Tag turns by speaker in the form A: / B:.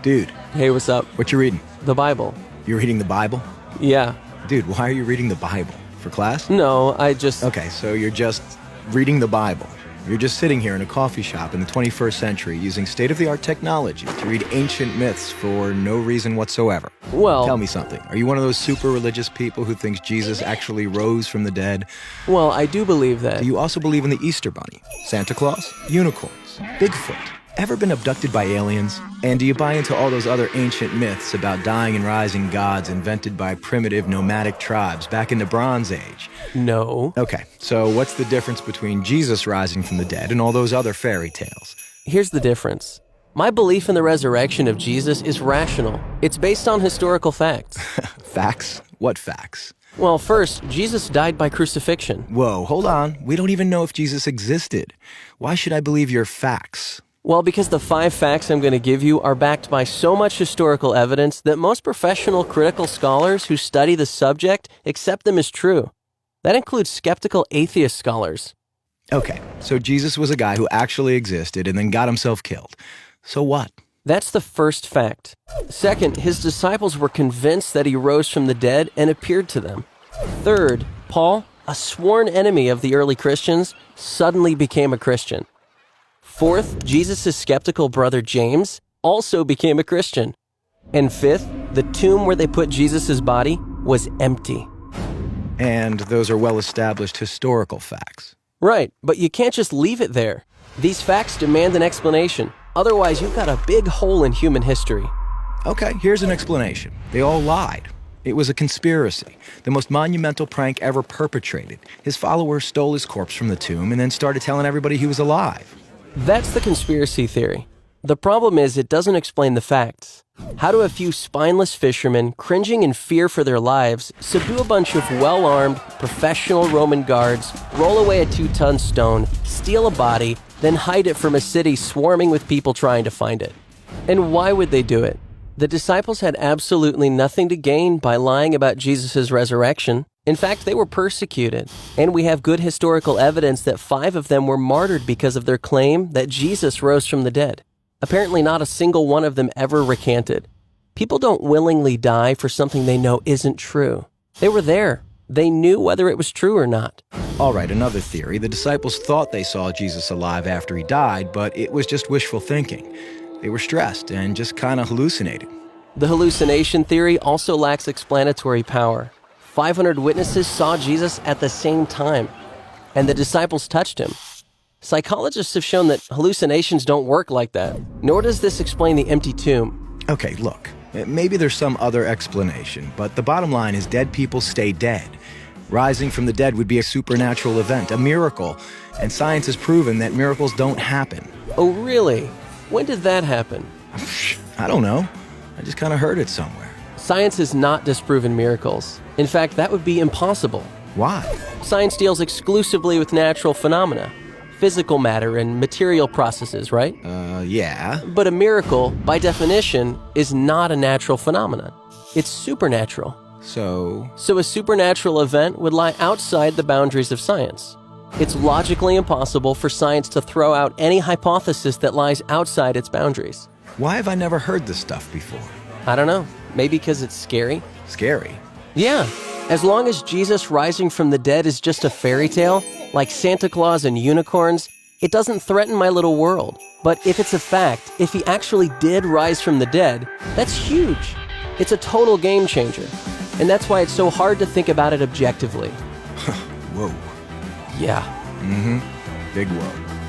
A: Dude,
B: Hey, what's up?
A: what you reading?
B: The Bible.
A: You're reading the Bible?
B: Yeah.
A: Dude, why are you reading the Bible? For class?
B: No, I just...
A: Okay, so you're just reading the Bible. You're just sitting here in a coffee shop in the 21st century using state-of-the-art technology to read ancient myths for no reason whatsoever.
B: Well...
A: Tell me something. Are you one of those super religious people who thinks Jesus actually rose from the dead?
B: Well, I do believe that.
A: Do you also believe in the Easter Bunny, Santa Claus, unicorns, Bigfoot? Ever been abducted by aliens? And do you buy into all those other ancient myths about dying and rising gods invented by primitive nomadic tribes back in the Bronze Age?
B: No.
A: Okay, so what's the difference between Jesus rising from the dead and all those other fairy tales?
B: Here's the difference. My belief in the resurrection of Jesus is rational. It's based on historical facts.
A: Facts? What facts?
B: Well, first, Jesus died by crucifixion.
A: Whoa, hold on. We don't even know if Jesus existed. Why should I believe your facts?
B: Well, because the 5 facts I'm going to give you are backed by so much historical evidence that most professional critical scholars who study the subject accept them as true. That includes skeptical atheist scholars.
A: Okay, so Jesus was a guy who actually existed and then got himself killed. So what?
B: That's the first fact. Second, his disciples were convinced that he rose from the dead and appeared to them. Third, Paul, a sworn enemy of the early Christians, suddenly became a Christian. Fourth, Jesus' skeptical brother James also became a Christian. And fifth, the tomb where they put Jesus' body was empty.
A: And those are well-established historical facts.
B: Right, but you can't just leave it there. These facts demand an explanation. Otherwise, you've got a big hole in human history.
A: Okay, here's an explanation. They all lied. It was a conspiracy, the most monumental prank ever perpetrated. His followers stole his corpse from the tomb and then started telling everybody he was alive.
B: That's the conspiracy theory. The problem is it doesn't explain the facts. How do a few spineless fishermen, cringing in fear for their lives, subdue a bunch of well-armed, professional Roman guards, roll away a 2-ton stone, steal a body, then hide it from a city swarming with people trying to find it? And why would they do it? The disciples had absolutely nothing to gain by lying about Jesus' resurrection. In fact, they were persecuted, and we have good historical evidence that 5 of them were martyred because of their claim that Jesus rose from the dead. Apparently not a single one of them ever recanted. People don't willingly die for something they know isn't true. They were there. They knew whether it was true or not.
A: All right, another theory. The disciples thought they saw Jesus alive after he died, but it was just wishful thinking. They were stressed and just kind of hallucinated.
B: The hallucination theory also lacks explanatory power. 500 witnesses saw Jesus at the same time, and the disciples touched him. Psychologists have shown that hallucinations don't work like that, nor does this explain the empty tomb.
A: Okay, look, maybe there's some other explanation, but the bottom line is dead people stay dead. Rising from the dead would be a supernatural event, a miracle, and science has proven that miracles don't happen.
B: Oh, really? When did that happen?
A: I don't know. I just kind of heard it somewhere.
B: Science has not disproven miracles. In fact, that would be impossible.
A: Why?
B: Science deals exclusively with natural phenomena, physical matter and material processes, right?
A: Yeah.
B: But a miracle, by definition, is not a natural phenomenon. It's supernatural.
A: So
B: a supernatural event would lie outside the boundaries of science. It's logically impossible for science to throw out any hypothesis that lies outside its boundaries.
A: why have I never heard this stuff before?
B: I don't know. Maybe because it's scary?
A: Scary?
B: Yeah. As long as Jesus rising from the dead is just a fairy tale, like Santa Claus and unicorns, it doesn't threaten my little world. But if it's a fact, if he actually did rise from the dead, that's huge. It's a total game changer. And that's why it's so hard to think about it objectively.
A: Whoa.
B: Yeah.
A: Big whoa.